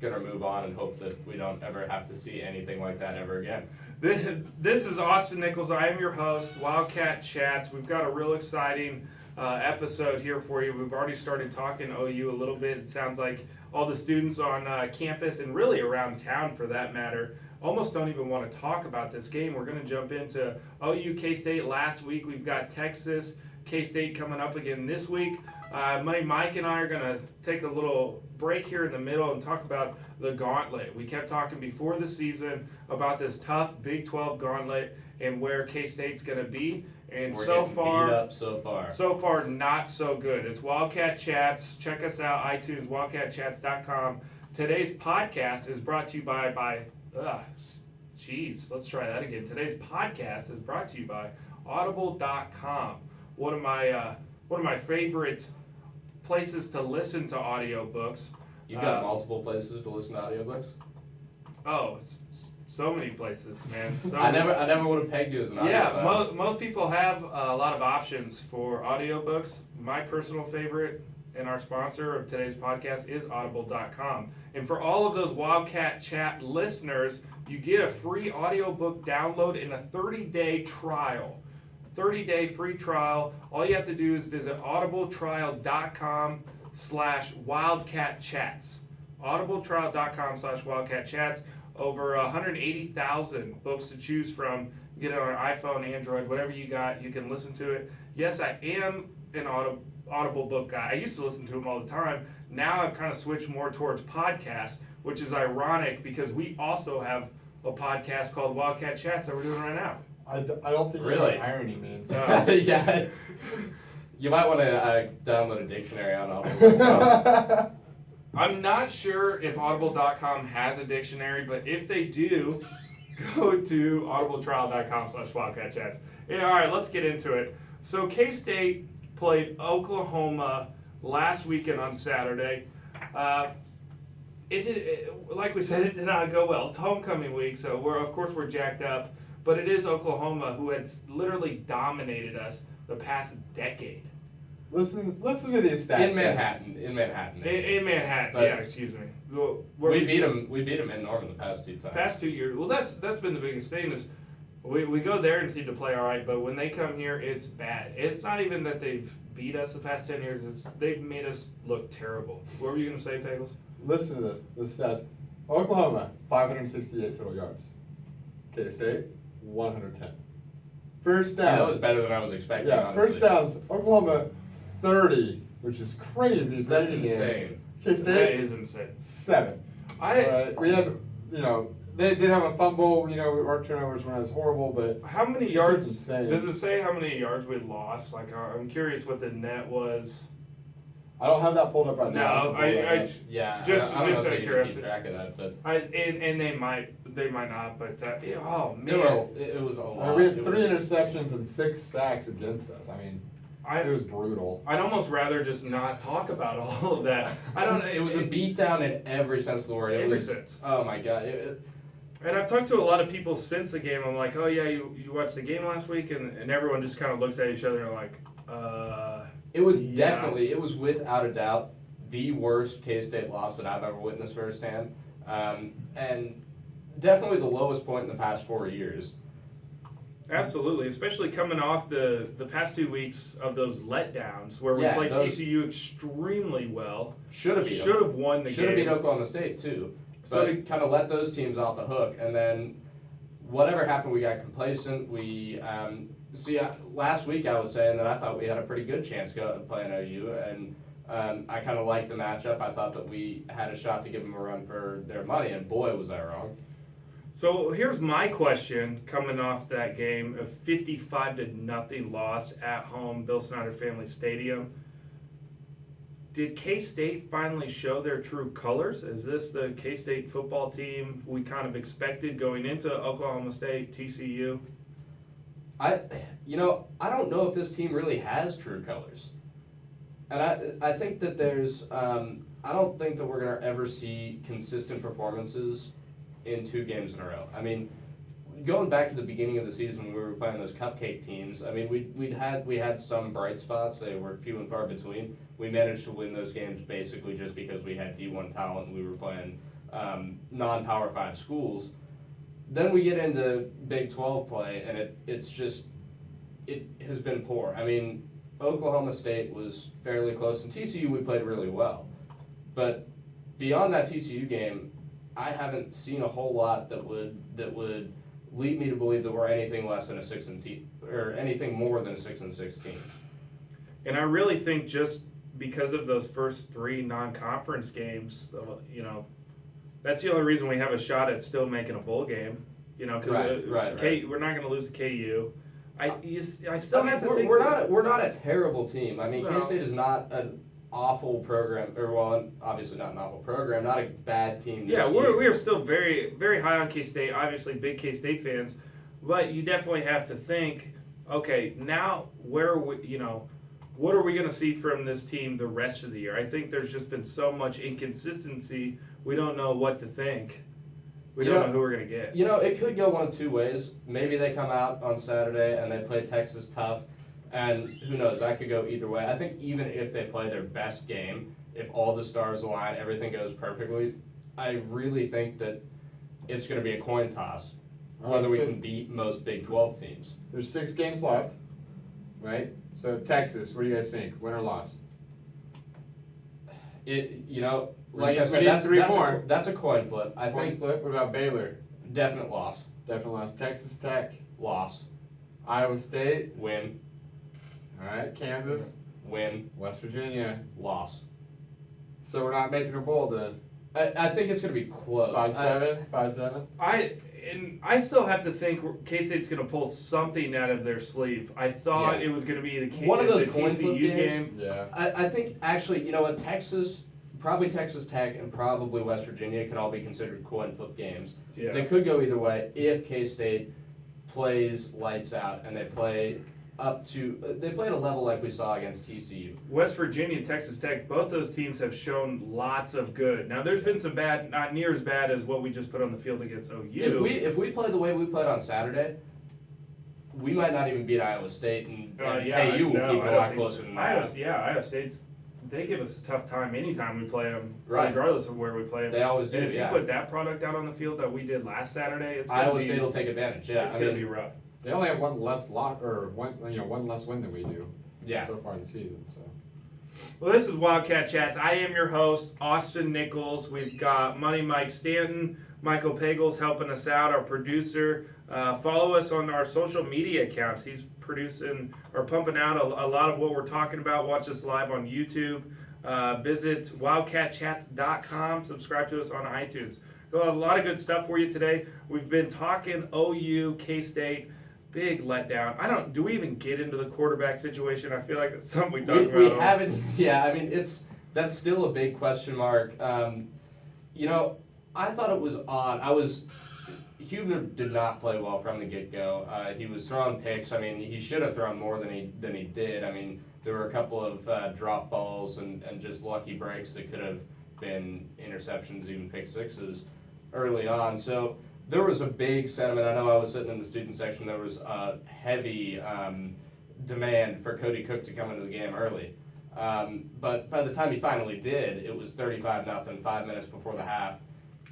gonna move on and hope that we don't ever have to see anything like that ever again. This is Austin Nichols. I am your host, Wildcat Chats. We've got a real exciting episode here for you. We've already started talking OU a little bit. It sounds like all the students on campus and really around town for that matter almost don't even want to talk about this game. We're going to jump into OU K-State last week. We've got Texas K-State coming up again this week. Mike and I are going to take a little break here in the middle and talk about the gauntlet. We kept talking before the season about this tough Big 12 gauntlet and where K-State's going to be. And We're so getting far, beat up so far, not so good. It's Wildcat Chats. Check us out, iTunes, wildcatchats.com. Today's podcast is brought to you by let's try that again. Today's podcast is brought to you by audible.com. One of my favorite places to listen to audiobooks. You've got multiple places to listen to audiobooks? Oh, so many places, man. I never would have pegged you as an audiobook. Yeah, most people have a lot of options for audiobooks. My personal favorite and our sponsor of today's podcast is audible.com. And for all of those Wildcat Chat listeners, you get a free audiobook download and a 30-day trial. 30-day free trial. All you have to do is visit audibletrial.com/wildcatchats. audibletrial.com/wildcatchats. Over 180,000 books to choose from. Get it on iPhone, Android, whatever you got, you can listen to it. Yes, I am an Audible book guy. I used to listen to them all the time. Now I've kind of switched more towards podcasts, which is ironic because we also have a podcast called Wildcat Chats that we're doing right now. I don't think you know what irony means. Yeah. You might want to download a dictionary on Audible. I'm not sure if audible.com has a dictionary, but if they do, go to audibletrial.com/wildcatchats. Yeah, all right, let's get into it. So K-State played Oklahoma last weekend on Saturday. Like we said, it did not go well. It's homecoming week, so we're jacked up. But it is Oklahoma who has literally dominated us the past decade. Listen to these stats. In Manhattan. In Manhattan, but yeah, excuse me. We beat them in Norman the past 2 times. Past 2 years. Well, that's been the biggest thing is we go there and seem to play all right, but when they come here, it's bad. It's not even that they've beat us the past 10 years. They've made us look terrible. What were you going to say, Pagels? Listen to this. The stats. Oklahoma, 568 total yards. K-State, 110. First downs. That was better than I was expecting, Yeah, honestly. first downs, Oklahoma, 30, which is crazy. For That's any game. insane. K-State, That is insane. 7. We had, they did have a fumble. Our turnovers weren't as horrible, but How many it's yards? just insane. Does it say how many yards we lost? Like, I'm curious what the net was. I don't have that pulled up right now. No, Yeah, Just I don't know out of if they can curiosity. keep track of that, but and they might not, but oh man, it was a lot. We had 3 interceptions and 6 sacks against us. I mean, I it was brutal. I'd almost rather just not talk about all of that. I don't. It was a beatdown in every sense of the word. Every sense. Oh my god. And I've talked to a lot of people since the game. I'm like, oh yeah, you watched the game last week, and everyone just kind of looks at each other and like, It was yeah. definitely, it was without a doubt the worst K-State loss that I've ever witnessed firsthand, and definitely the lowest point in the past 4 years. Absolutely, especially coming off the past 2 weeks of those letdowns where we played TCU extremely well. Should have won the game. Should have beat Oklahoma State too. So But kind of let those teams off the hook, and then whatever happened, we got complacent. Last week I was saying that I thought we had a pretty good chance playing OU, and I kind of liked the matchup. I thought that we had a shot to give them a run for their money, and boy, was I wrong. So here's my question coming off that game, a 55-0 loss at home, Bill Snyder Family Stadium. Did K-State finally show their true colors? Is this the K-State football team we kind of expected going into Oklahoma State, TCU? I don't know if this team really has true colors. And I think that there's, I don't think that we're going to ever see consistent performances in 2 games in a row. I mean, going back to the beginning of the season when we were playing those cupcake teams, I mean, we had some bright spots. They were few and far between. We managed to win those games basically just because we had D1 talent and we were playing non-Power 5 schools. Then we get into Big 12 play, and it has been poor. I mean, Oklahoma State was fairly close, and TCU we played really well. But beyond that TCU game, I haven't seen a whole lot that would lead me to believe that we're anything less than a 6-10 or anything more than a 6-6 team. And I really think just because of those first 3 non-conference games, you know, that's the only reason we have a shot at still making a bowl game. You know, because we're not going to lose to KU. I still have to think we're not a terrible team. I mean, No. K-State is not an awful program, or well, obviously not an awful program, not a bad team. This year. we are still very, very high on K-State, obviously big K-State fans, but you definitely have to think, okay, now where are we, you know, what are we going to see from this team the rest of the year? I think there's just been so much inconsistency, we don't know what to think. We don't know who we're going to get. You know, it could go one of two ways. Maybe they come out on Saturday and they play Texas tough, and who knows, that could go either way. I think even if they play their best game, if all the stars align, everything goes perfectly, I really think that it's going to be a coin toss whether we can beat most Big 12 teams. There's 6 games left, right? So Texas, what do you guys think? Win or loss? You know, like We I said, need that's 3 more. That's a coin flip. I Coin think flip. What about Baylor? definite loss. Definitely loss. Texas Tech, Loss. Iowa State. Win. All right, Kansas, Win. West Virginia. Loss. So we're not making a bowl then. I think it's going to be close. 5-7, 5-7. I still have to think K-State's going to pull something out of their sleeve. I thought Yeah. it was going to be the One of those the coin flip TCU games. game. Yeah. I think actually, you know what, probably Texas Tech and probably West Virginia can all be considered coin flip games. Yeah. They could go either way if K-State plays lights out and they play they play at a level like we saw against TCU. West Virginia and Texas Tech, both those teams have shown lots of good. Now, there's been some bad, not near as bad as what we just put on the field against OU. If we play the way we played on Saturday, we might not even beat Iowa State, and KU will keep it a lot closer than that. Iowa State's, they give us a tough time anytime we play them, Right. regardless of where we play them. They always do, And if yeah. you put that product out on the field that we did last Saturday, it's gonna Iowa be, State will take advantage, yeah. it's gonna be rough. They only have one less lot or one less win than we do. Yeah. So far in the season. So. Well, this is Wildcat Chats. I am your host, Austin Nichols. We've got Money Mike Stanton, Michael Pagels helping us out, our producer. Follow us on our social media accounts. He's producing or pumping out a lot of what we're talking about. Watch us live on YouTube. Visit wildcatchats.com. Subscribe to us on iTunes. Got a lot of good stuff for you today. We've been talking OU, K-State. Big letdown. Do we even get into the quarterback situation? I feel like that's something we talk about. We haven't. Yeah, I mean that's still a big question mark. You know, I thought it was odd. Huebner did not play well from the get-go. He was throwing picks. I mean, he should have thrown more than he did. I mean, there were a couple of drop balls and just lucky breaks that could have been interceptions, even pick sixes early on. So there was a big sentiment. I know I was sitting in the student section. There was a heavy demand for Cody Cook to come into the game early. But by the time he finally did, it was 35-0, 5 minutes before the half.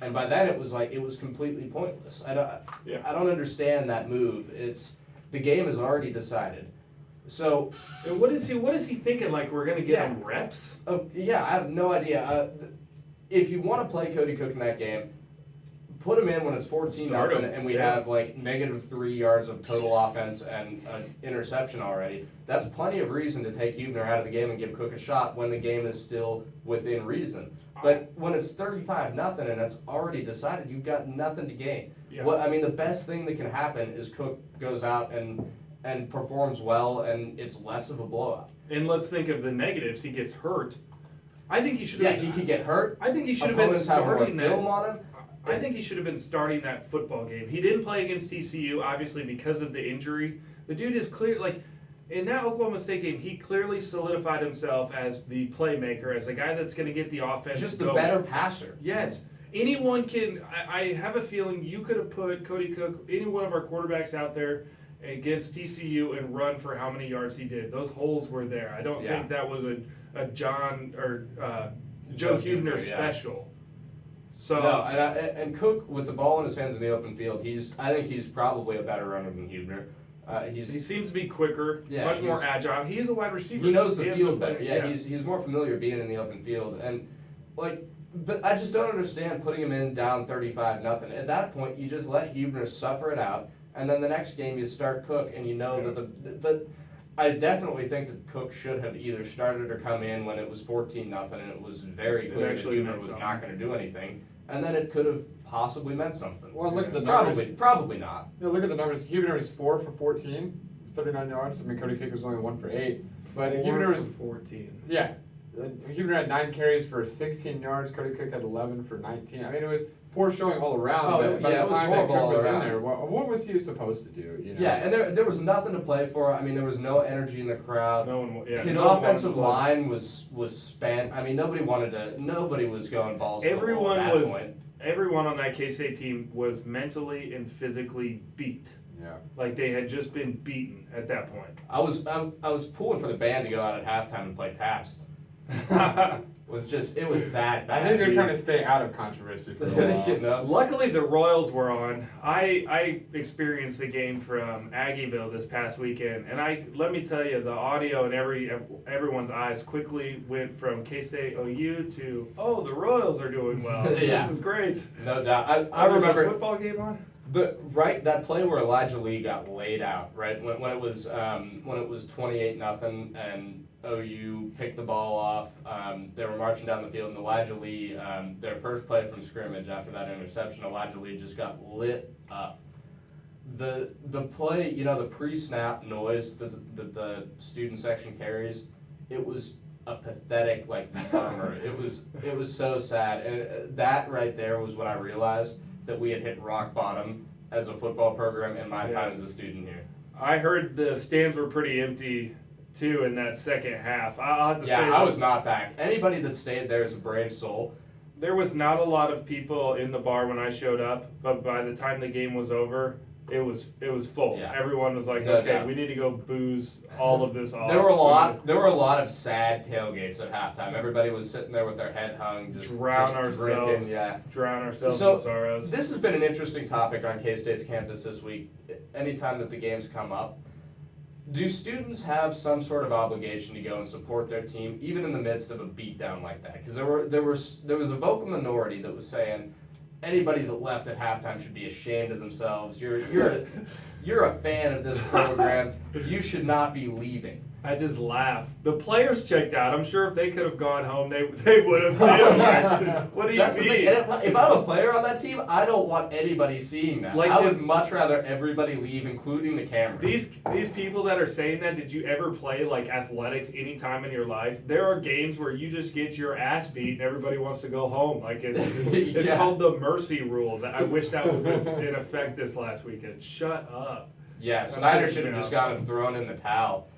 And by then it was completely pointless. I don't understand that move. The game is already decided. So And what is he thinking? Like we're gonna get him reps? yeah, I have no idea. If you want to play Cody Cook in that game, put him in when it's 14-0 and we have like -3 yards of total offense and an interception already. That's plenty of reason to take Huebner out of the game and give Cook a shot when the game is still within reason. But when it's 35-0 and it's already decided, you've got nothing to gain. Yeah. The best thing that can happen is Cook goes out and performs well, and it's less of a blowout. And let's think of the negatives. He gets hurt. I think he should have. Yeah, he could get hurt. I think he should have been Opponents have more starting that. film on him. I think he should have been starting that football game. He didn't play against TCU, obviously, because of the injury. The dude is clear, like, in that Oklahoma State game, he clearly solidified himself as the playmaker, as a guy that's going to get the offense Just the going. better passer. Yes. Anyone can, I have a feeling you could have put Cody Cook, any one of our quarterbacks out there against TCU and run for how many yards he did. Those holes were there. I don't think that was a John or Joe Huebner special. So No, and Cook with the ball in his hands in the open field, I think he's probably a better runner than Huebner. he seems to be quicker, Yeah, much more agile. He is a wide receiver. He knows the has field been better. playing- Yeah, he's more familiar being in the open field, and but I just don't understand putting him in down 35-0. At that point, you just let Huebner suffer it out, and then the next game you start Cook, and you know that but I definitely think that Cook should have either started or come in when it was 14-0, and it was very clear that actually Huebner meant was something. not going to do anything, and then it could have possibly meant something. Well, look at the numbers. Probably not. Yeah, look at the numbers. Huebner was 4 for 14, 39 yards. I mean, Cody Kick was only 1 for 8. But 4 Huebner was, for 14. yeah. Huebner had 9 carries for 16 yards. Cody Cook had 11 for 19. I mean, it was poor showing all around. Oh, But by yeah, it the was time that horrible Cook all was in around. there, what was he supposed to do? You know? Yeah, and there was nothing to play for. I mean, there was no energy in the crowd. No one, yeah, His no one wanted offensive to play. line was spent. I mean, nobody was going balls to the wall Everyone at that was. point. Everyone on that K-State team was mentally and physically beat. Yeah. Like they had just been beaten at that point. I was pulling for the band to go out at halftime and play taps. It was that bad. I think they're trying to stay out of controversy for a while. You know? Luckily, the Royals were on. I experienced the game from Aggieville this past weekend, and let me tell you, the audio and everyone's eyes quickly went from K-State OU to the Royals are doing well. Yeah. This is great. No doubt. I There's a remember football game on. that play where Elijah Lee got laid out, right? When it was 28-0 and OU picked the ball off. They were marching down the field, and Elijah Lee, their first play from scrimmage after that interception, Elijah Lee just got lit up. The play, the pre-snap noise that the student section carries, it was a pathetic murmur. It was so sad, and that right there was when I realized that we had hit rock bottom as a football program in my time as a student here. I heard the stands were pretty empty too in that second half. I'll have to say I was not back. Anybody that stayed there is a brave soul. there was not a lot of people in the bar when I showed up, but by the time the game was over, it was full. Yeah. Everyone was like, No okay, doubt. we need to go booze all of this off. There were a lot of sad tailgates at halftime. Everybody was sitting there with their head hung, just drown just ourselves. drinking. Yeah. Drown ourselves So, in sorrows. This has been an interesting topic on K-State's campus this week. Anytime that the games come up, do students have some sort of obligation to go and support their team, even in the midst of a beatdown like that? Because there was a vocal minority that was saying anybody that left at halftime should be ashamed of themselves. You're a fan of this program. You should not be leaving. I just laugh. The players checked out. I'm sure if they could have gone home, they would have too. Like, what do you That's the mean? thing. And if I'm a player on that team, I don't want anybody seeing that. Like I the- would much rather everybody leave, including the cameras. These people that are saying that, did you ever play like athletics any time in your life? There are games where you just get your ass beat and everybody wants to go home. Like it's Yeah. called the mercy rule. That I wish that was in effect this last weekend. Shut up. Yeah, Snyder should have just gone and thrown in the towel.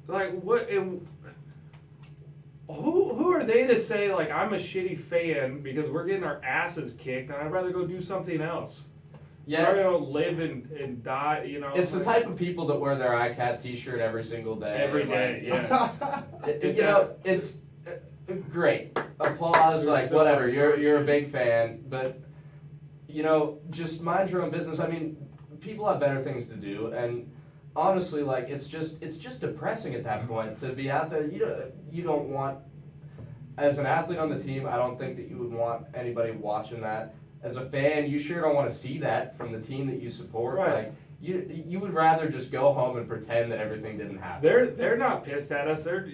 Like what? Who are they to say like I'm a shitty fan because we're getting our asses kicked and I'd rather go do something else? Yeah, Sorry, I don't live and die. You know. it's the type of people that wear their ICAT T-shirt every single day. Every day, yeah. It's great. Applause, You're like so whatever. right, You're a George. big fan, but just mind your own business. I mean, people have better things to do, and honestly, like it's just depressing at that point to be out there. You don't want, as an athlete on the team, I don't think that you would want anybody watching that. As a fan, you sure don't want to see that from the team that you support. Right. Like you would rather just go home and pretend that everything didn't happen. They're not pissed at us. They're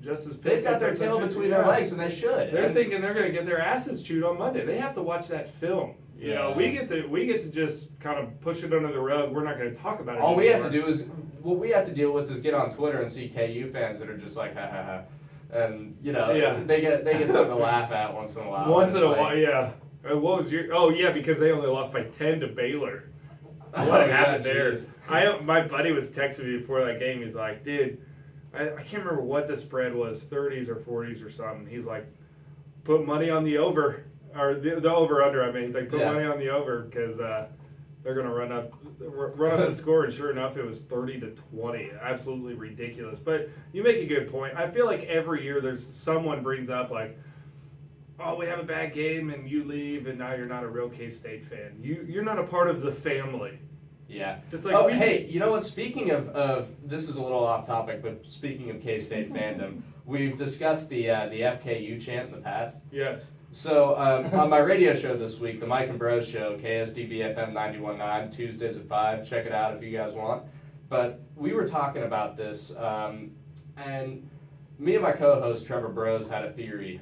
just as pissed. They've got at their us tail as between you. their Yeah. legs, and they should. They're And- thinking they're gonna get their asses chewed on Monday. They have to watch that film. You know, we get to just kind of push it under the rug. We're not gonna talk about it. All we have to anymore. do is, what we have to deal with is get on Twitter and see KU fans that are just like, ha ha ha. And, Yeah. they get something to laugh at once in a while. Once And in a it's like, while, yeah. What was your? Oh yeah, because they only lost by 10 to Baylor. Oh, What yeah, happened there? jeez. My buddy was texting me before that game. He's like, dude, I can't remember what the spread was, 30s or 40s or something. He's like, put money on the over, or the over under. I mean, he's like, put Yeah. money on the over because they're gonna run up the score. And sure enough, it was 30-20. Absolutely ridiculous. But you make a good point. I feel like every year there's someone brings up like, oh, we have a bad game and you leave and now you're not a real K-State fan. You're not a part of the family. Yeah. It's like hey, you know what? Speaking of this is a little off topic, but speaking of K-State fandom, we've discussed the FKU chant in the past. Yes. So on my radio show this week, the Mike and Bros show, KSDB FM 91.9, Tuesdays at 5. Check it out if you guys want. But we were talking about this, and me and my co-host Trevor Bros had a theory.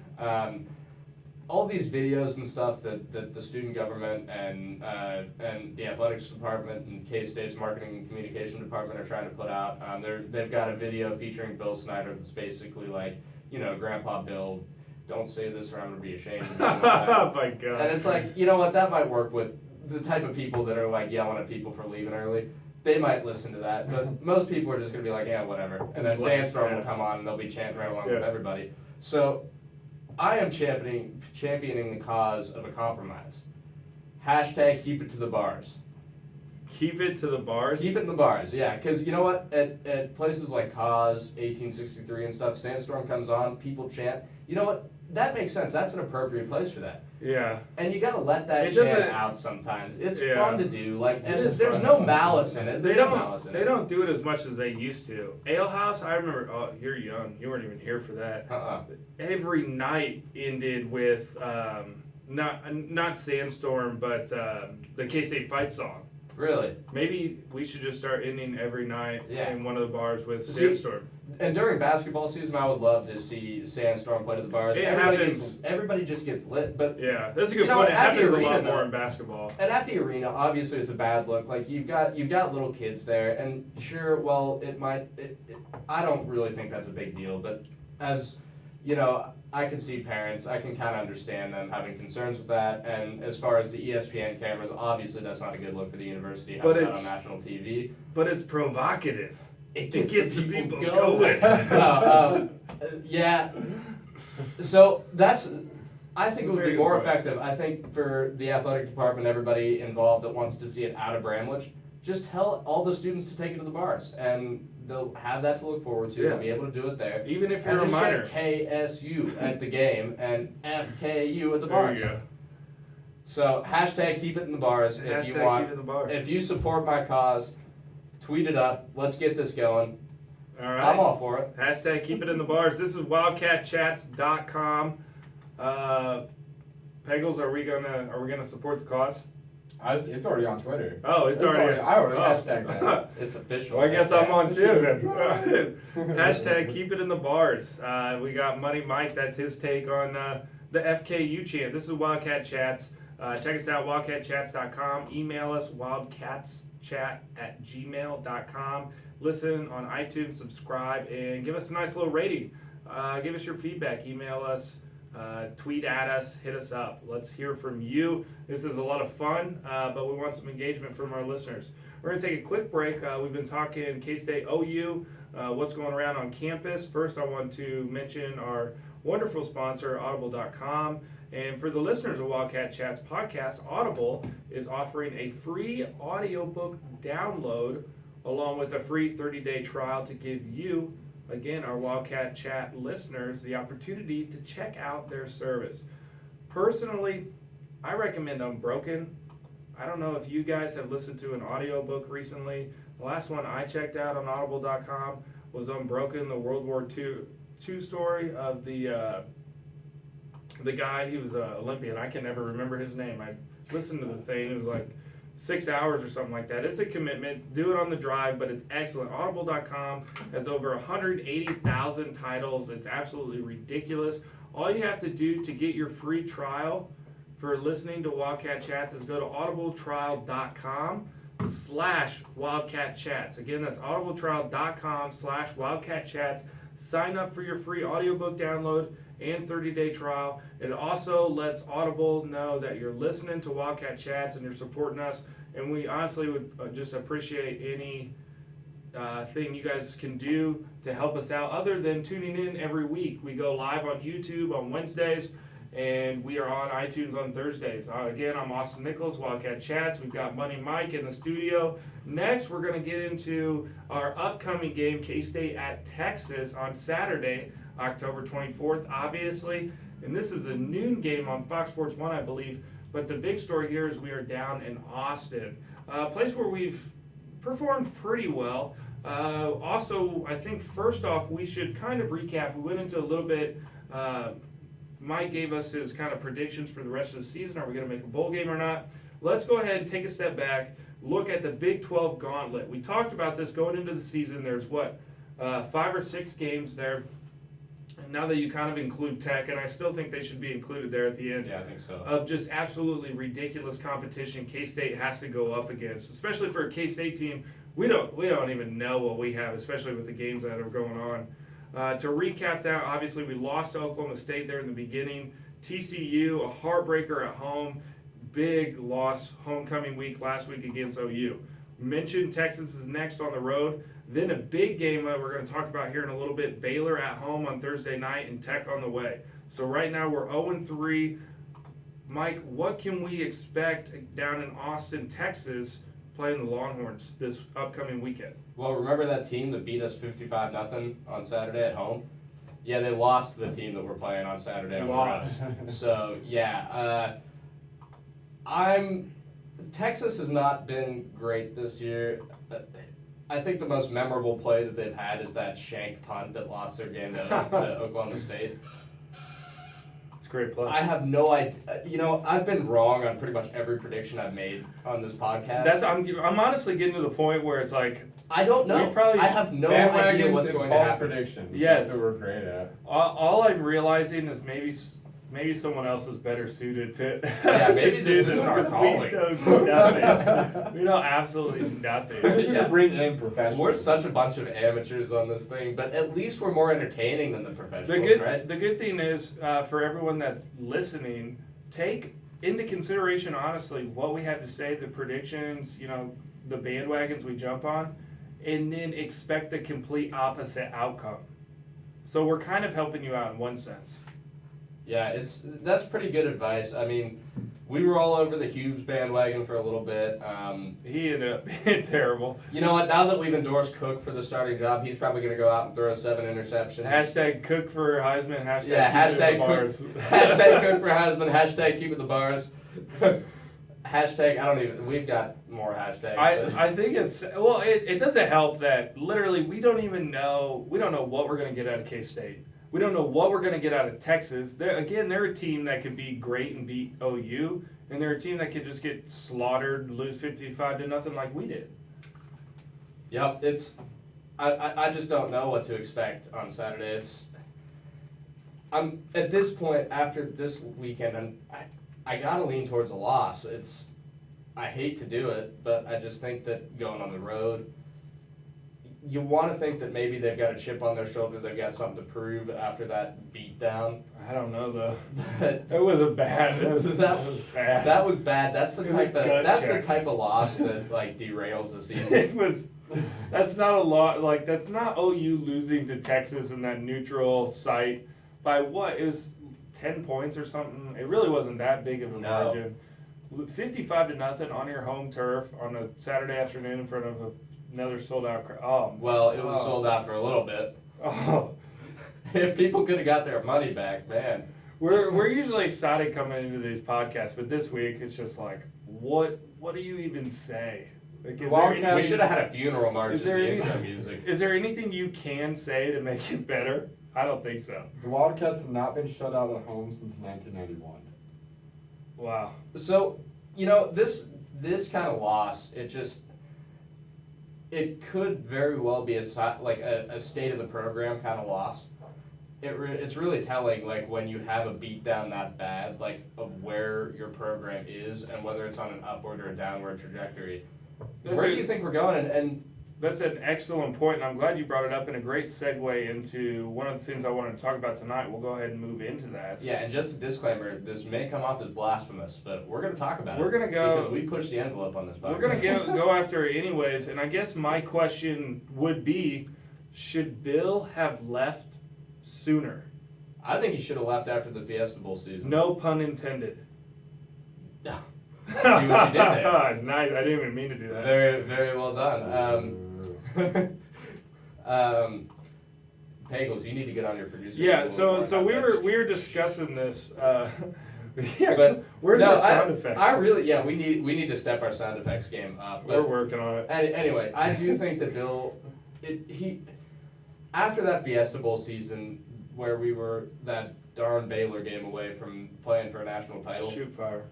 All these videos and stuff that the student government and the athletics department and K-State's marketing and communication department are trying to put out, they've got a video featuring Bill Snyder that's basically like, Grandpa Bill, don't say this or I'm going to be ashamed. Oh my God. And it's like, you know what, that might work with the type of people that are like yelling at people for leaving early. They might listen to that, but most people are just going to be like, yeah, whatever. And then Sandstorm will come on and they'll be chanting right along with everybody. So I am championing the cause of a compromise. Hashtag keep it to the bars. Keep it to the bars? Keep it in the bars, yeah. Because you know what? At places like Cause, 1863 and stuff, Sandstorm comes on, people chant. You know what? That makes sense. That's an appropriate place for that. Yeah. And you gotta let that chant out sometimes. It's fun to do. Like, and there's no malice in it. They don't do it as much as they used to. Ale House, I remember. Oh, you're young. You weren't even here for that. Every night ended with not Sandstorm, but the K-State fight song. Really? Maybe we should just start ending every night in one of the bars with Sandstorm. And during basketball season, I would love to see Sandstorm play to the bars. Everybody just gets lit, but yeah, that's a good point. It happens a lot more in basketball. And at the arena, obviously, it's a bad look. Like you've got little kids there, and sure, well, I don't really think that's a big deal, but as I can see parents. I can kind of understand them having concerns with that. And as far as the ESPN cameras, obviously that's not a good look for the university having that on national TV. But it's provocative. It gets the people going. Yeah. So I think it would be more effective. I think for the athletic department, everybody involved that wants to see it out of Bramlage, just tell all the students to take it to the bars, and they'll have that to look forward to. They'll be able to do it there. Even if you're a minor. And just KSU at the game and FKU at the bars. There you go. So hashtag keep it in the bars if you want. Keep it in the bars. If you support my cause, tweet it up. Let's get this going. All right. I'm all for it. Hashtag keep it in the bars. This is wildcatchats.com. Pegels, are we gonna support the cause? It's already on Twitter. Oh, it's already. I already hashtagged that. It's official. Well, I guess I'm on too then. Hashtag keep it in the bars. We got Money Mike. That's his take on the FKU chant. This is Wildcat Chats. Check us out, wildcatchats.com. Email us, wildcatschat@gmail.com. Listen on iTunes, subscribe, and give us a nice little rating. Give us your feedback. Email us. Tweet at us, hit us up. Let's hear from you. This is a lot of fun, but we want some engagement from our listeners. We're going to take a quick break. We've been talking K-State OU, what's going around on campus. First, I want to mention our wonderful sponsor, Audible.com. And for the listeners of Wildcat Chats podcast, Audible is offering a free audiobook download along with a free 30-day trial to give you, again, our Wildcat Chat listeners, the opportunity to check out their service. Personally, I recommend Unbroken. I don't know if you guys have listened to an audiobook recently. The last one I checked out on audible.com was Unbroken, the World War II story of the guy. He was an Olympian. I can never remember his name. I listened to the thing. It was like 6 hours or something like that. It's a commitment. Do it on the drive, but it's excellent. Audible.com has over 180,000 titles. It's absolutely ridiculous. All you have to do to get your free trial for listening to Wildcat Chats is go to audibletrial.com/Wildcat Chats. Again, that's audibletrial.com/Wildcat Chats. Sign up for your free audiobook download and 30-day trial. It also lets Audible know that you're listening to Wildcat Chats and you're supporting us. And we honestly would just appreciate any thing you guys can do to help us out other than tuning in every week. We go live on YouTube on Wednesdays, and we are on iTunes on Thursdays. Again, I'm Austin Nichols, Wildcat Chats. We've got Money Mike in the studio. Next, we're going to get into our upcoming game, K-State at Texas, on Saturday, October 24th, obviously. And this is a noon game on Fox Sports 1, I believe. But the big story here is we are down in Austin, a place where we've performed pretty well. Also, I think first off, we should kind of recap. We went into a little bit. Mike gave us his kind of predictions for the rest of the season. Are we going to make a bowl game or not? Let's go ahead and take a step back, look at the Big 12 gauntlet. We talked about this going into the season. There's 5 or 6 games there. And now that you kind of include Tech, and I still think they should be included there at the end. Yeah, I think so. Of just absolutely ridiculous competition K-State has to go up against, especially for a K-State team. We don't even know what we have, especially with the games that are going on. To recap that, obviously we lost to Oklahoma State there in the beginning. TCU, a heartbreaker at home. Big loss homecoming week last week against OU. Mentioned Texas is next on the road. Then a big game that we're going to talk about here in a little bit. Baylor at home on Thursday night and Tech on the way. So right now we're 0-3. Mike, what can we expect down in Austin, Texas, playing the Longhorns this upcoming weekend? Well, remember that team that beat us 55-0 on Saturday at home? Yeah, they lost to the team that we're playing on Saturday on the road. So, yeah. Texas has not been great this year. I think the most memorable play that they've had is that shanked punt that lost their game to Oklahoma State. It's a great play. I have no idea. I've been wrong on pretty much every prediction I've made on this podcast. I'm honestly getting to the point where it's like, I don't know. I have no idea what's going to happen. Predictions. Yes. That's what we're great at. All I'm realizing is maybe someone else is better suited to. Yeah, maybe to this do isn't our because calling. We know nothing. We know absolutely nothing. We should Yeah. bring in professionals. We're such a bunch of amateurs on this thing, but at least we're more entertaining than the professionals, right? The good thing is, for everyone that's listening, take into consideration, honestly, what we had to say, the predictions, the bandwagons we jump on, and then expect the complete opposite outcome. So we're kind of helping you out in one sense. Yeah, that's pretty good advice. I mean, we were all over the Hughes bandwagon for a little bit. He ended up being terrible. You know what? Now that we've endorsed Cook for the starting job, he's probably going to go out and throw 7 interceptions. Hashtag Cook for Heisman. Hashtag Yeah, keep it in the bars. Hashtag Cook for Heisman. Hashtag keep it the bars. Hashtag we've got more hashtags. I think it doesn't help that literally we don't know what we're going to get out of K-State. We don't know what we're going to get out of Texas. They're a team that could be great and beat OU, and they're a team that could just get slaughtered, lose 55-0 like we did. Yep, I just don't know what to expect on Saturday. I'm at this point after this weekend, I gotta lean towards a loss. I hate to do it, but I just think that going on the road, you want to think that maybe they've got a chip on their shoulder, they've got something to prove after that beatdown. I don't know though. But It was bad. that was bad. That's the It was type a of gut check. the type of loss that derails the season. It was. That's not a lot. Like that's not OU losing to Texas in that neutral site by what? It was 10 points or something. It really wasn't that big of a margin. 55-0 on your home turf on a Saturday afternoon in front of another sold out crowd. Oh, Well, it was sold out for a little bit. oh. If people could have got their money back, man. We're usually excited coming into these podcasts, but this week it's just like, what do you even say? Like, Wildcat- We should have had a funeral march as Is there the any- intro music. Is there anything you can say to make it better? I don't think so. The Wildcats have not been shut out at home since 1991. Wow. So, this kind of loss, it could very well be a state of the program kind of loss. It's really telling, like, when you have a beatdown that bad, like, of where your program is and whether it's on an upward or a downward trajectory. Where do you think we're going? And That's an excellent point, and I'm glad you brought it up, and a great segue into one of the things I wanted to talk about tonight. We'll go ahead and move into that. yeah, and just a disclaimer, this may come off as blasphemous, but we're going to talk about it. We're gonna go- Because we pushed the envelope on this podcast. We're going to go after it anyways, and I guess my question would be, should Bill have left sooner? I think he should have left after the Fiesta Bowl season. No pun intended. See what you did there. Nice, I didn't even mean to do that. Very, very well done. Pagels, you need to get on your producer. Yeah, a so little so more. we were discussing this. Yeah, But where's no, the sound effects? I really, yeah, we need to step our sound effects game up. We're But working on it. anyway, I do think that Bill, after that Fiesta Bowl season where we were that darn Baylor game away from playing for a national title, Shoot fire.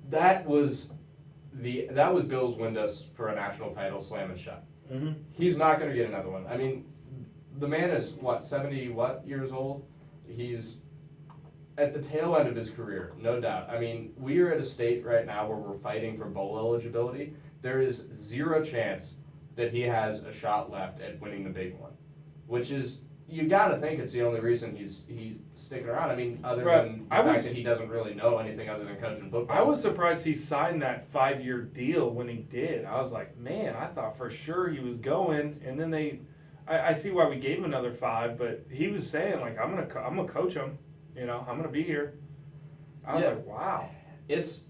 that was Bill's windows for a national title slamming shut. Mm-hmm. He's not going to get another one. I mean, the man is 70 years old. He's at the tail end of his career, no doubt. I mean, we are at a state right now where we're fighting for bowl eligibility. There is zero chance that he has a shot left at winning the big one, which is, you got to think it's the only reason he's sticking around. I mean, other than the fact that he doesn't really know anything other than coaching football. I was surprised he signed that 5-year deal when he did. I was like, man, I thought for sure he was going, and then I see why we gave him another 5, but he was saying like, I'm gonna coach him. You know, I'm gonna be here. I was like, wow. It's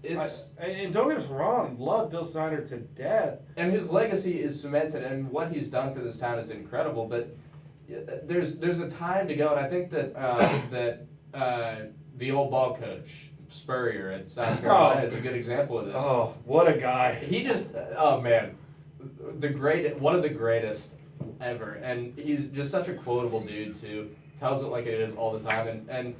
and don't get us wrong, love Bill Snyder to death. And his legacy is cemented, and what he's done for this town is incredible. But there's a time to go, and I think that the old ball coach Spurrier at South Carolina is a good example of this. Oh, what a guy! He just, oh man, one of the greatest ever, and he's just such a quotable dude too. Tells it like it is all the time, and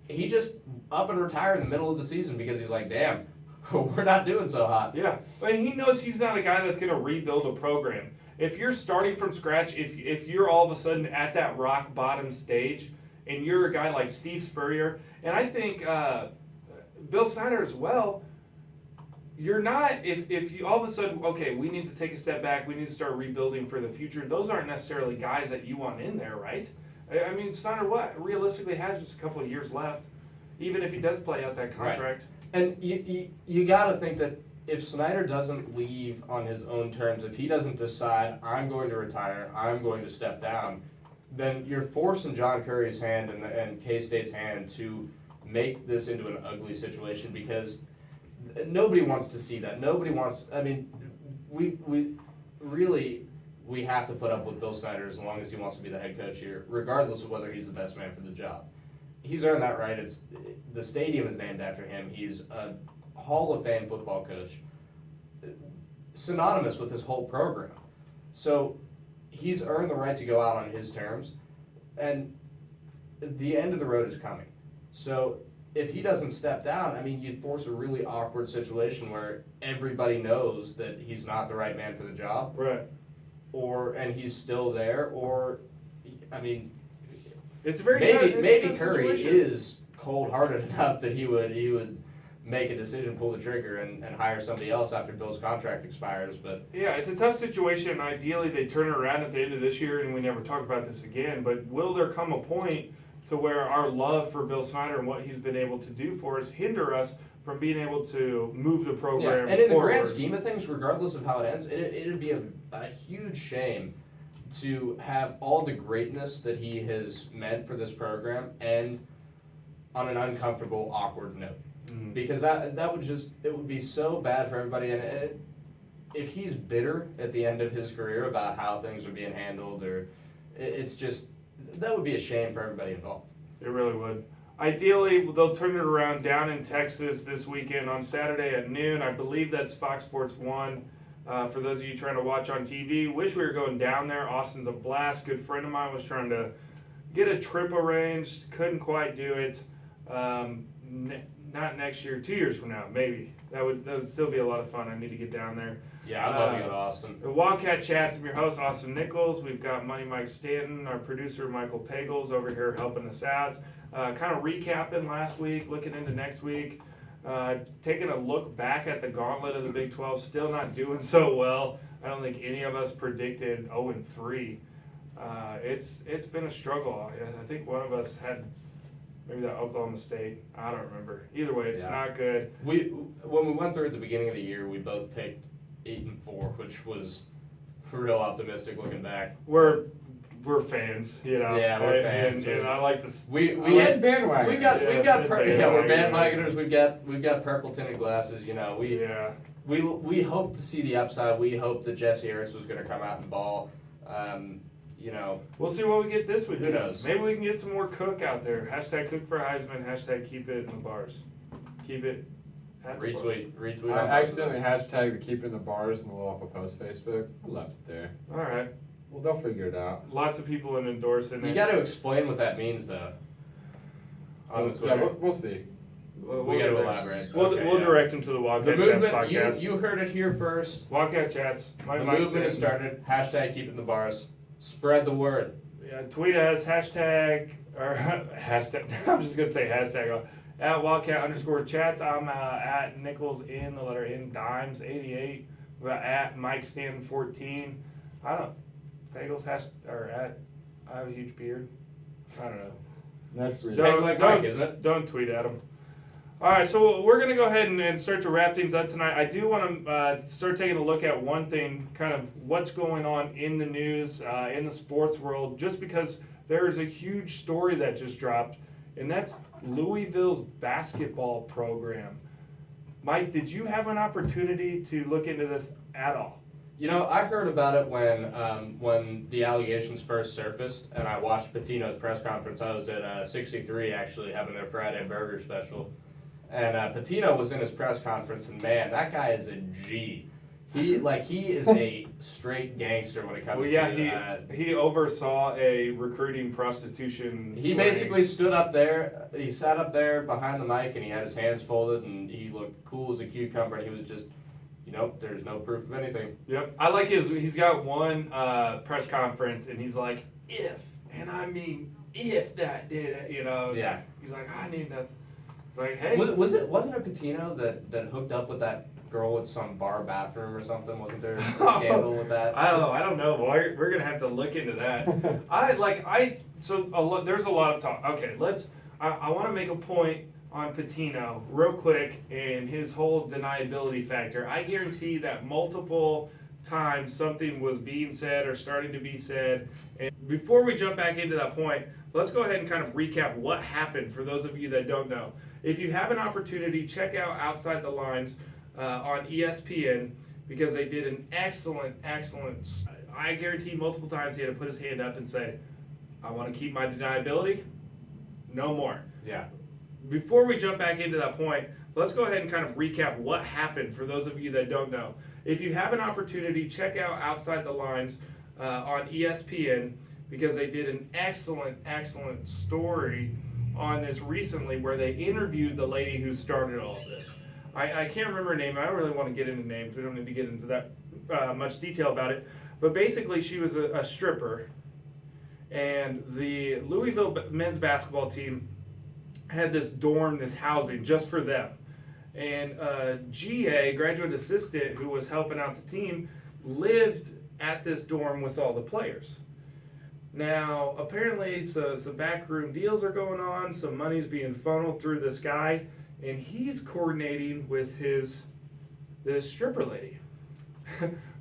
he just up and retired in the middle of the season because he's like, damn, we're not doing so hot. Yeah, but he knows he's not a guy that's going to rebuild a program. If you're starting from scratch, if you're all of a sudden at that rock bottom stage, and you're a guy like Steve Spurrier, and I think Bill Snyder as well, you're not, if you all of a sudden, okay, we need to take a step back, we need to start rebuilding for the future, those aren't necessarily guys that you want in there, right? I mean, Snyder, realistically has just a couple of years left, even if he does play out that contract. Right. And you got to think that if Snyder doesn't leave on his own terms, if he doesn't decide, I'm going to retire, I'm going to step down, then you're forcing John Curry's hand and K-State's hand to make this into an ugly situation, because nobody wants to see that. Nobody wants, I mean, we have to put up with Bill Snyder as long as he wants to be the head coach here, regardless of whether he's the best man for the job. He's earned that right. The stadium is named after him. He's a Hall of Fame football coach, synonymous with this whole program. So he's earned the right to go out on his terms, and the end of the road is coming. So if he doesn't step down, I mean, you'd force a really awkward situation where everybody knows that he's not the right man for the job. Right. And he's still there, or, I mean, it's very maybe Curry is cold-hearted enough that he would make a decision, pull the trigger, and hire somebody else after Bill's contract expires. But yeah, it's a tough situation. Ideally, they turn it around at the end of this year, and we never talk about this again. But will there come a point to where our love for Bill Snyder and what he's been able to do for us hinder us from being able to move the program and in forward? the grand scheme of things, regardless of how it ends, it'd be a huge shame to have all the greatness that he has meant for this program end on an uncomfortable, awkward note. Mm. Because that would just, it would be so bad for everybody. And if he's bitter at the end of his career about how things are being handled, or it's just, that would be a shame for everybody involved. It really would. Ideally, they'll turn it around down in Texas this weekend on Saturday at noon. I believe that's Fox Sports 1. For those of you trying to watch on TV, wish we were going down there. Austin's a blast. Good friend of mine was trying to get a trip arranged. Couldn't quite do it. Not next year, 2 years from now, maybe. That would still be a lot of fun. I need to get down there. Yeah, I'd love to go to Austin. The Wildcat Chats, I'm your host, Austin Nichols. We've got Money Mike Stanton, our producer, Michael Pagels, over here helping us out. Kind of recapping last week, looking into next week. Taking a look back at the gauntlet of the Big 12, still not doing so well. I don't think any of us predicted 0-3. It's been a struggle. I think one of us had maybe that Oklahoma State. I don't remember. Either way, it's not good. When we went through at the beginning of the year, we both picked 8-4, which was real optimistic looking back. We're fans, you know. Yeah, we're fans. And I like this. We had bandwagoners. We're bandwagoners. We've got purple tinted glasses. You know, we hope to see the upside. We hope that Jesse Harris was going to come out and ball. you know, We'll see what we get this week. Who knows? Maybe we can get some more Cook out there. Hashtag Cook for Heisman. Hashtag keep it in the bars. Keep it at the bars. retweet. I on accidentally both hashtag the keep in the bars in the little up a post Facebook. I left it there. All right. Well, they'll figure it out. Lots of people in endorsing You it. got to explain what that means, though. On the Yeah, Twitter, we'll see. we got to elaborate. We'll Okay, we'll yeah. direct them to the The Wildcat Chats movement. podcast. You heard it here first. Wildcat Chats. The movement has started. Hashtag keep it in the bars. Spread the word. Yeah, tweet us hashtag or hashtag. I'm just gonna say hashtag at Wildcat_Chats. I'm at Nichols in the letter N Dimes 88. We're at Mike Stanton 14. I don't. Pagels or at. I have a huge beard. I don't know. Next week. Don't- like Mike, isn't it? Don't tweet at him. All right, so we're going to go ahead and start to wrap things up tonight. I do want to start taking a look at one thing, kind of what's going on in the news, in the sports world, just because there is a huge story that just dropped, and that's Louisville's basketball program. Mike, did you have an opportunity to look into this at all? You know, I heard about it when the allegations first surfaced, and I watched Patino's press conference. I was at 63 actually having their Friday burger special, and Patino was in his press conference, and man, that guy is a G. He is a straight gangster when it comes Well, yeah, to he oversaw a recruiting prostitution. He ring. basically stood up there. He sat up there behind the mic, and he had his hands folded, and he looked cool as a cucumber. And he was just, there's no proof of anything. Yep, I like he's got one press conference, and he's like, if, and I mean, if that did it, Yeah. He's like, I need nothing. It's like, hey. Wasn't it Patino that hooked up with that girl with some bar bathroom or something? Wasn't there a scandal with that? I don't know. We're gonna have to look into that. There's a lot of talk. Okay, I want to make a point on Patino real quick and his whole deniability factor. I guarantee that multiple times something was being said or starting to be said. And before we jump back into that point, let's go ahead and kind of recap what happened for those of you that don't know. If you have an opportunity, check out Outside the Lines on ESPN, because they did an excellent. I guarantee multiple times he had to put his hand up and say, I want to keep my deniability, no more. Yeah. Before we jump back into that point, let's go ahead and kind of recap what happened for those of you that don't know. If you have an opportunity, check out Outside the Lines on ESPN, because they did an excellent story on this recently where they interviewed the lady who started all of this. I can't remember her name. I don't really want to get into names. We don't need to get into that much detail about it. But basically, she was a stripper, and the Louisville men's basketball team had this dorm, this housing just for them. And GA, graduate assistant, who was helping out the team, lived at this dorm with all the players. Now, apparently, some backroom deals are going on. Some money's being funneled through this guy, and he's coordinating with this stripper lady,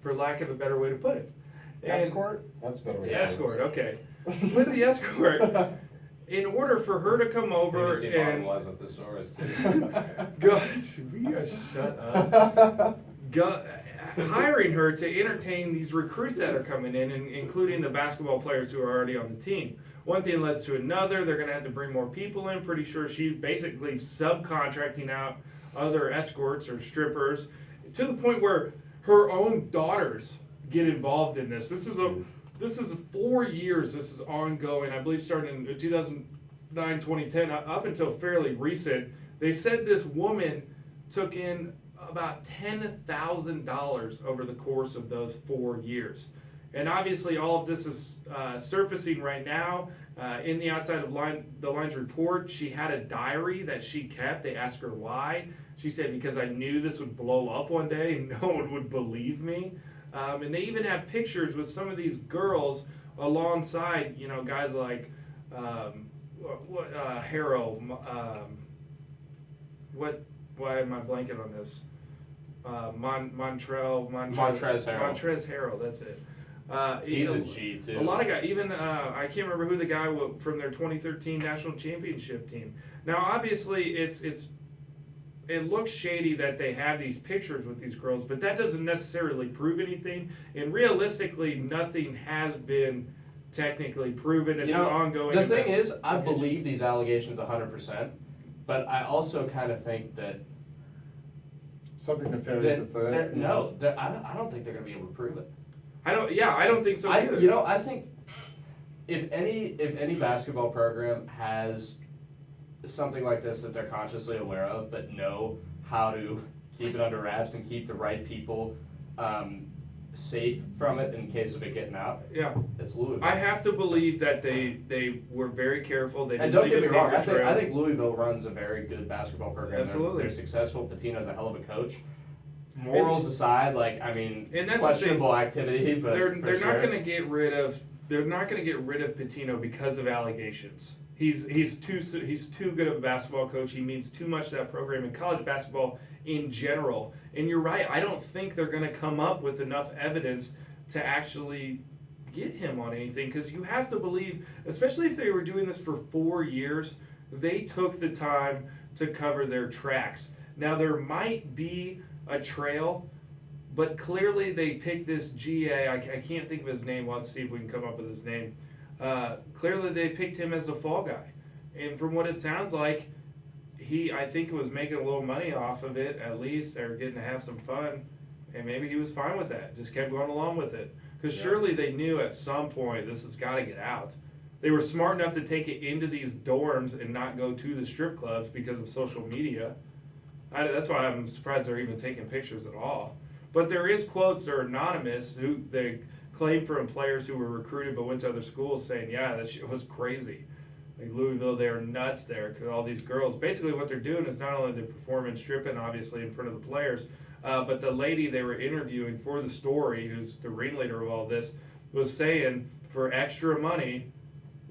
for lack of a better way to put it. Escort? That's a better way to put it. Escort, okay. With the escort, in order for her to come over Maybe and was at the source. go, we are shut up. Hiring her to entertain these recruits that are coming in, and including the basketball players who are already on the team. One thing leads to another. They're going to have to bring more people in. Pretty sure she's basically subcontracting out other escorts or strippers, to the point where her own daughters get involved in this. This is 4 years. This is ongoing. I believe starting in 2009, 2010, up until fairly recent. They said this woman took in about $10,000 over the course of those 4 years. And obviously all of this is surfacing right now. In the Outside of the Lines report, she had a diary that she kept. They asked her why. She said, because I knew this would blow up one day and no one would believe me. And they even have pictures with some of these girls alongside, guys like Harrow. Why am I blanking on this? Montrez Harrell. Montrez Harrell, that's it. He's a G too. A lot of guys, even I can't remember who the guy from their 2013 national championship team. Now, obviously, it looks shady that they have these pictures with these girls, but that doesn't necessarily prove anything. And realistically, nothing has been technically proven. It's You know, an ongoing. the thing is, I investigation. believe these allegations 100%, but I also kind of think that Something nefarious afoot. I don't think they're going to be able to prove it. I don't think so either. I think if any basketball program has something like this that they're consciously aware of, but know how to keep it under wraps and keep the right people safe from it in case of it getting out, Yeah. it's Louisville. I have to believe that they were very careful. They And didn't don't get me leave a wrong, paper I trail. think Louisville runs a very good basketball program. Absolutely. They're successful. Patino's a hell of a coach. Morals aside, And that's the questionable activity, but they're for not sure. going to get rid of Patino because of allegations. He's too good of a basketball coach. He means too much to that program in college basketball in general. And you're right. I don't think they're going to come up with enough evidence to actually get him on anything, because you have to believe, especially if they were doing this for 4 years, they took the time to cover their tracks. Now there might be a trail, but clearly they picked this GA. I can't think of his name. Let's see if we can come up with his name. Clearly they picked him as the fall guy, and from what it sounds like, I think was making a little money off of it at least, or getting to have some fun, and maybe he was fine with that. Just kept going along with it, because surely they knew at some point this has got to get out. They were smart enough to take it into these dorms and not go to the strip clubs because of social media. That's why I'm surprised they're even taking pictures at all. But there is quotes that are anonymous who they claim from players who were recruited but went to other schools saying, yeah, that shit was crazy. Like Louisville, they're nuts there because all these girls. Basically, what they're doing is not only they're performing stripping, obviously in front of the players, but the lady they were interviewing for the story, who's the ringleader of all this, was saying for extra money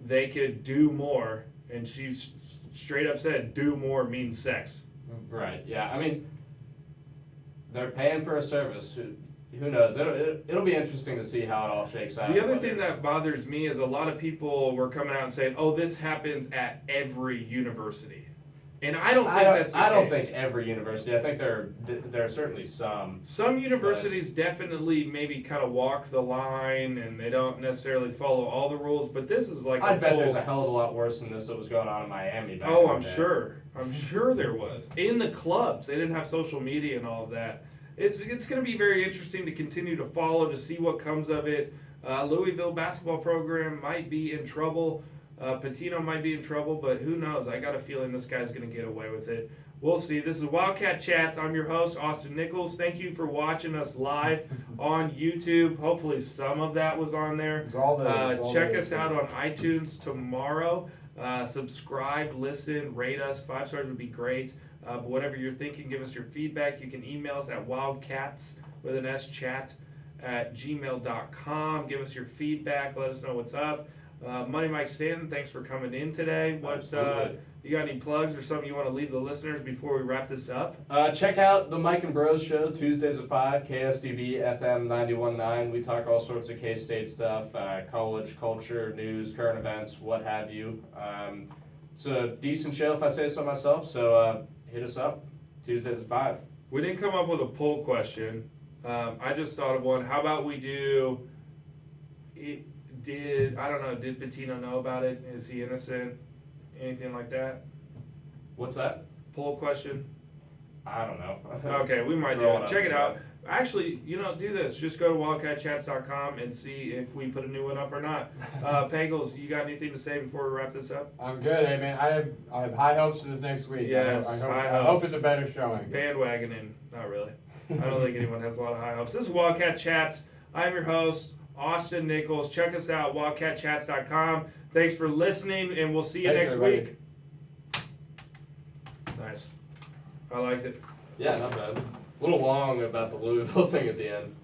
they could do more, and she straight up said, "Do more means sex." Right. Yeah. I mean, they're paying for a service. Who knows? It'll be interesting to see how it all shakes out. The other thing that bothers me is a lot of people were coming out and saying, "Oh, this happens at every university," and I don't think that's the case. I don't think every university. I think there are certainly some. Some universities definitely maybe kind of walk the line and they don't necessarily follow all the rules, but this is like I bet there's a hell of a lot worse than this that was going on in Miami back in Oh, the I'm day. sure. I'm sure there was. In the clubs, they didn't have social media and all of that. It's going to be very interesting to continue to follow, to see what comes of it. Louisville basketball program might be in trouble. Patino might be in trouble, but who knows? I got a feeling this guy's going to get away with it. We'll see. This is Wildcat Chats. I'm your host, Austin Nichols. Thank you for watching us live on YouTube. Hopefully some of that was on there. It's all there. It's all Check there. us out on iTunes tomorrow. Subscribe, listen, rate us. 5 stars would be great. But whatever you're thinking, give us your feedback. You can email us at wildcats@gmail.com. Give us your feedback. Let us know what's up. Money Mike Stanton, thanks for coming in today. Absolutely. You got any plugs or something you want to leave the listeners before we wrap this up? Check out the Mike and Bros show Tuesdays at 5, KSDB FM 91.9. We talk all sorts of K-State stuff, college culture, news, current events, what have you. It's a decent show if I say so myself. So hit us up Tuesdays at 5. We didn't come up with a poll question. I just thought of one. How about we do? Did Patino know about it? Is he innocent? Anything like that? What's that? Poll question. I don't know. Okay, we might do Throw it. up Check it there. out. Actually, do this. Just go to wildcatchats.com and see if we put a new one up or not. Pagels, you got anything to say before we wrap this up? I'm good, hey man. I have high hopes for this next week. Yes, I high hope hopes. it's a better showing. Bandwagoning. Not really. I don't think anyone has a lot of high hopes. This is Wildcat Chats. I'm your host, Austin Nichols. Check us out, wildcatchats.com. Thanks for listening, and we'll see you Thanks, next everybody. week. Nice. I liked it. Yeah, not bad. A little long about the Louisville thing at the end.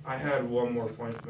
I had one more point to make.